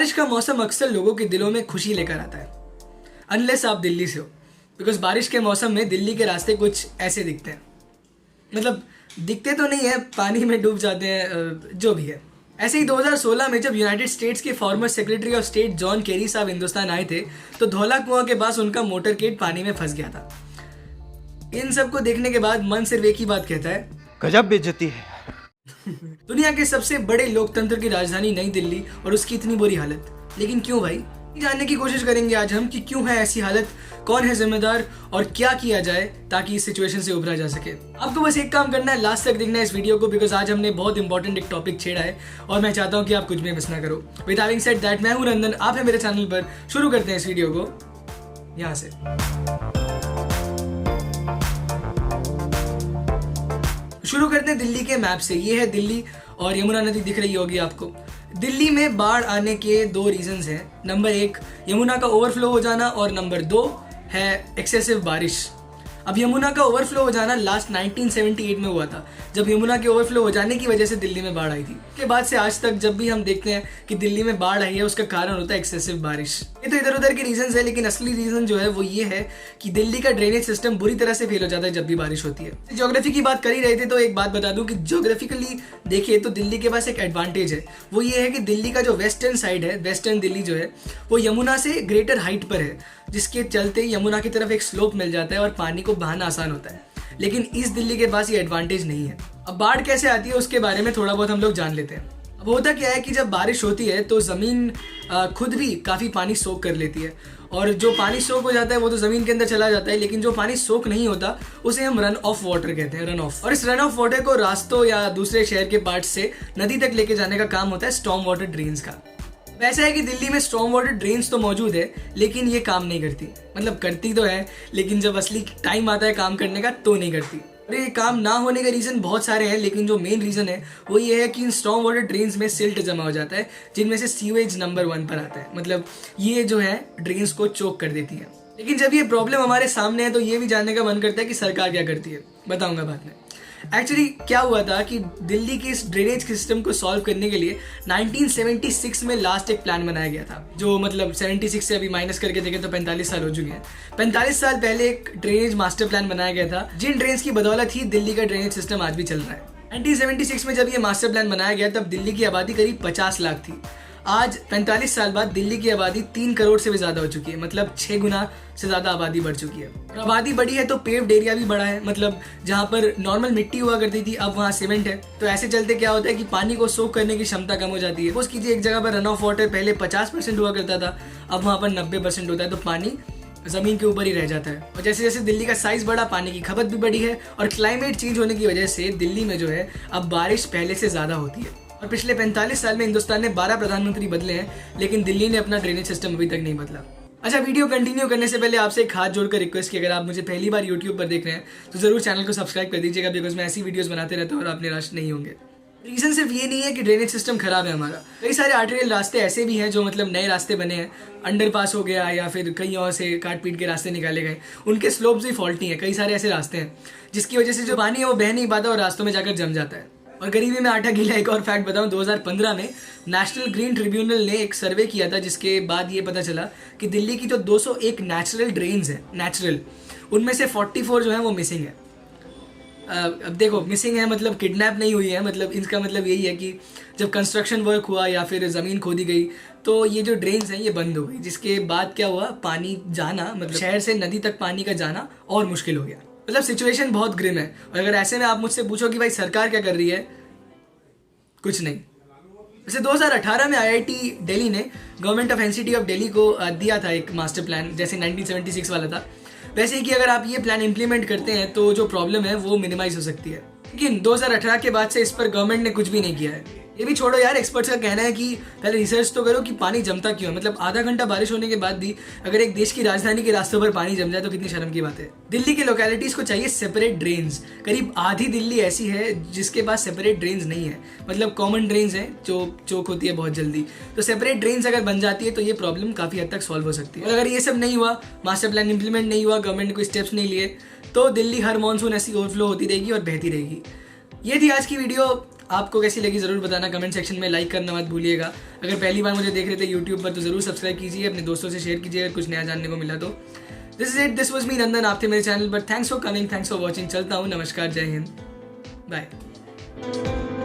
बारिश का मौसम अक्सर लोगों के दिलों में खुशी लेकर आता है, अनलेस आप दिल्ली से हो। बिकॉज बारिश के मौसम में दिल्ली के रास्ते कुछ ऐसे दिखते हैं, मतलब दिखते तो नहीं है, पानी में डूब जाते हैं, जो भी है। ऐसे ही 2016 में जब यूनाइटेड स्टेट्स के former secretary of state John Kerry साहब हिंदुस्तान आए थे तो धौला कुआं के पास उनका मोटरकेट पानी में फंस गया था। इन सब को देखने के बाद मन सिर्फ एक ही बात कहता है, गजब बेइज्जती है। दुनिया के सबसे बड़े लोकतंत्र की राजधानी नई दिल्ली और उसकी इतनी बुरी हालत। लेकिन क्यों भाई? जानने की कोशिश करेंगे आज हम कि क्यों है ऐसी हालत, कौन है जिम्मेदार और क्या किया जाए ताकि इस सिचुएशन से उभरा जा सके। आपको बस एक काम करना है, लास्ट तक देखना है इस वीडियो को, बिकॉज आज हमने बहुत इंपॉर्टेंट एक टॉपिक छेड़ा है और मैं चाहता हूँ कि आप कुछ भी मिस ना करो। विद हैविंग सेड दैट, मैं हूँ रंदन, आप है मेरे चैनल पर। शुरू करते हैं इस वीडियो को यहाँ से। शुरू करते हैं दिल्ली के मैप से। ये है दिल्ली और यमुना नदी दिख रही होगी आपको। दिल्ली में बाढ़ आने के दो रीजंस हैं। नंबर 1 यमुना का ओवरफ्लो हो जाना और नंबर 2 है एक्सेसिव बारिश। अब यमुना का ओवरफ्लो हो जाना लास्ट 1978 में हुआ था, जब यमुना के ओवरफ्लो हो जाने की वजह से दिल्ली में बाढ़ आई थी। उसके बाद से आज तक जब भी हम देखते हैं कि दिल्ली में बाढ़ आई है, उसका कारण होता है एक्सेसिव बारिश। ये तो इधर उधर के रीजंस है, लेकिन असली रीजन जो है वो ये है कि दिल्ली का ड्रेनेज सिस्टम बुरी तरह से फेल हो जाता है जब भी बारिश होती है। ज्योग्राफी की बात कर ही रहे थे तो एक बात बता दूं कि ज्योग्राफिकली देखिए तो दिल्ली के पास एक एडवांटेज है। वो ये है कि दिल्ली का जो वेस्टर्न साइड है, वेस्टर्न दिल्ली जो है वो यमुना से ग्रेटर हाइट पर है, जिसके चलते यमुना की तरफ एक स्लोप मिल जाता है और पानी को बहाना आसान होता है। लेकिन इस दिल्ली के पास ये एडवांटेज नहीं है। अब बाढ़ कैसे आती है उसके बारे में थोड़ा बहुत हम लोग जान लेते हैं। अब होता क्या है कि जब बारिश होती है तो ज़मीन खुद भी काफ़ी पानी सोख कर लेती है, और जो पानी सोख हो जाता है वो तो ज़मीन के अंदर चला जाता है, लेकिन जो पानी सोख नहीं होता उसे हम रन ऑफ वाटर कहते हैं, रन ऑफ। और इस रन ऑफ वाटर को रास्तों या दूसरे शहर के पार्ट से नदी तक लेके जाने का काम होता है स्टॉर्म वाटर ड्रेन्स का। वैसा है कि दिल्ली में स्टॉर्म वाटर ड्रेन्स तो मौजूद है, लेकिन ये काम नहीं करती। मतलब करती तो है, लेकिन जब असली टाइम आता है काम करने का तो नहीं करती। और ये काम ना होने के रीज़न बहुत सारे हैं, लेकिन जो मेन रीज़न है वो ये है कि इन स्टॉर्म वाटर ड्रेन्स में सिल्ट जमा हो जाता है, जिनमें से सीवेज नंबर 1 पर आता है। मतलब ये जो है ड्रेन्स को चोक कर देती है। लेकिन जब ये प्रॉब्लम हमारे सामने है तो ये भी जानने का मन करता है कि सरकार क्या करती है। बताऊंगा बाद में। एक्चुअली क्या हुआ था कि दिल्ली के इस ड्रेनेज सिस्टम को सॉल्व करने के लिए 1976 में लास्ट एक प्लान बनाया गया था, जो मतलब 76 से अभी माइनस करके देखें तो 45 साल हो चुके हैं। 45 साल पहले एक ड्रेनेज मास्टर प्लान बनाया गया था, जिन ड्रेन्स की बदौलत ही दिल्ली का ड्रेनेज सिस्टम आज भी चल रहा है। 1976 में जब ये मास्टर प्लान बनाया गया तब दिल्ली की आबादी करीब 50 लाख थी। आज 45 साल बाद दिल्ली की आबादी 3 करोड़ से भी ज़्यादा हो चुकी है, मतलब 6 गुना से ज़्यादा आबादी बढ़ चुकी है। और आबादी बढ़ी है तो पेव्ड एरिया भी बढ़ा है, मतलब जहाँ पर नॉर्मल मिट्टी हुआ करती थी अब वहाँ सीमेंट है। तो ऐसे चलते क्या होता है कि पानी को सोख करने की क्षमता कम हो जाती है। उसकी एक जगह पर रन ऑफ वाटर पहले 50% हुआ करता था, अब वहाँ पर 90% होता है, तो पानी ज़मीन के ऊपर ही रह जाता है। और जैसे जैसे दिल्ली का साइज़ बढ़ा, पानी की खपत भी बढ़ी है, और क्लाइमेट चेंज होने की वजह से दिल्ली में जो है अब बारिश पहले से ज़्यादा होती है। और पिछले 45 साल में हिंदुस्तान ने 12 प्रधानमंत्री बदले हैं, लेकिन दिल्ली ने अपना ड्रेनेज सिस्टम अभी तक नहीं बदला। अच्छा, वीडियो कंटिन्यू करने से पहले आपसे एक हाथ जोड़कर रिक्वेस्ट कि अगर आप मुझे पहली बार यूट्यूब पर देख रहे हैं तो ज़रूर चैनल को सब्सक्राइब कर दीजिएगा, बिकॉज मैं ऐसी वीडियोस बनाते रहता हूँ और आप निराश नहीं होंगे। रीज़न सिर्फ ये नहीं है कि ड्रेनेज सिस्टम खराब है हमारा। कई सारे आर्टेरियल रास्ते ऐसे भी हैं जो मतलब नए रास्ते बने हैं, अंडरपास हो गया या फिर कहीं और से काट पीट के रास्ते निकाले गए, उनके स्लोप्स भी फॉल्टी हैं। कई सारे ऐसे रास्ते हैं जिसकी वजह से जो पानी है वो बह नहीं पाता और रास्तों में जाकर जम जाता है। और गरीबी में आटा गीला एक और फैक्ट बताऊं, 2015 में नेशनल ग्रीन ट्रिब्यूनल ने एक सर्वे किया था, जिसके बाद ये पता चला कि दिल्ली की जो 201 नेचुरल ड्रेन्स हैं, नेचुरल, उनमें से 44 जो है वो मिसिंग है। अब देखो, मिसिंग है मतलब किडनैप नहीं हुई है, मतलब इसका मतलब यही है कि जब कंस्ट्रक्शन वर्क हुआ या फिर ज़मीन खोदी गई तो ये जो ड्रेन्स हैं ये बंद हो गई, जिसके बाद क्या हुआ, पानी जाना, मतलब शहर से नदी तक पानी का जाना और मुश्किल हो गया। मतलब सिचुएशन बहुत ग्रिम है। और अगर ऐसे में आप मुझसे पूछो कि भाई सरकार क्या कर रही है, कुछ नहीं। वैसे 2018 में IIT दिल्ली ने government of NCT of Delhi को दिया था एक मास्टर प्लान, जैसे 1976 वाला था, वैसे ही कि अगर आप ये प्लान इंप्लीमेंट करते हैं तो जो प्रॉब्लम है वो मिनिमाइज हो सकती है। लेकिन 2018 के बाद से इस पर गवर्नमेंट ने कुछ भी नहीं किया है। ये भी छोड़ो यार, एक्सपर्ट्स का कहना है कि पहले रिसर्च तो करो कि पानी जमता क्यों है। मतलब आधा घंटा बारिश होने के बाद भी अगर एक देश की राजधानी के रास्तों पर पानी जम जाए तो कितनी शर्म की बात है। दिल्ली के लोकेलिटीज़ को चाहिए सेपरेट ड्रेन्स। करीब आधी दिल्ली ऐसी है जिसके पास सेपरेट ड्रेन्स नहीं है, मतलब कॉमन ड्रेन्स हैं जो चोक होती है बहुत जल्दी। तो सेपरेट ड्रेन्स अगर बन जाती है तो ये प्रॉब्लम काफ़ी हद तक सॉल्व हो सकती है। और अगर ये सब नहीं हुआ, मास्टर प्लान इंप्लीमेंट नहीं हुआ, गवर्नमेंट ने कोई स्टेप्स नहीं लिए, तो दिल्ली हर मानसून ऐसी ओवरफ्लो होती रहेगी और बहती रहेगी। ये थी आज की वीडियो। आपको कैसी लगी ज़रूर बताना कमेंट सेक्शन में, लाइक करना मत भूलिएगा। अगर पहली बार मुझे देख रहे थे यूट्यूब पर तो ज़रूर सब्सक्राइब कीजिए, अपने दोस्तों से शेयर कीजिए अगर कुछ नया जानने को मिला तो। This is it, this was me Nandan, आप थे मेरे चैनल पर। Thanks for coming, thanks for watching. चलता हूँ, नमस्कार, जय हिंद, बाय।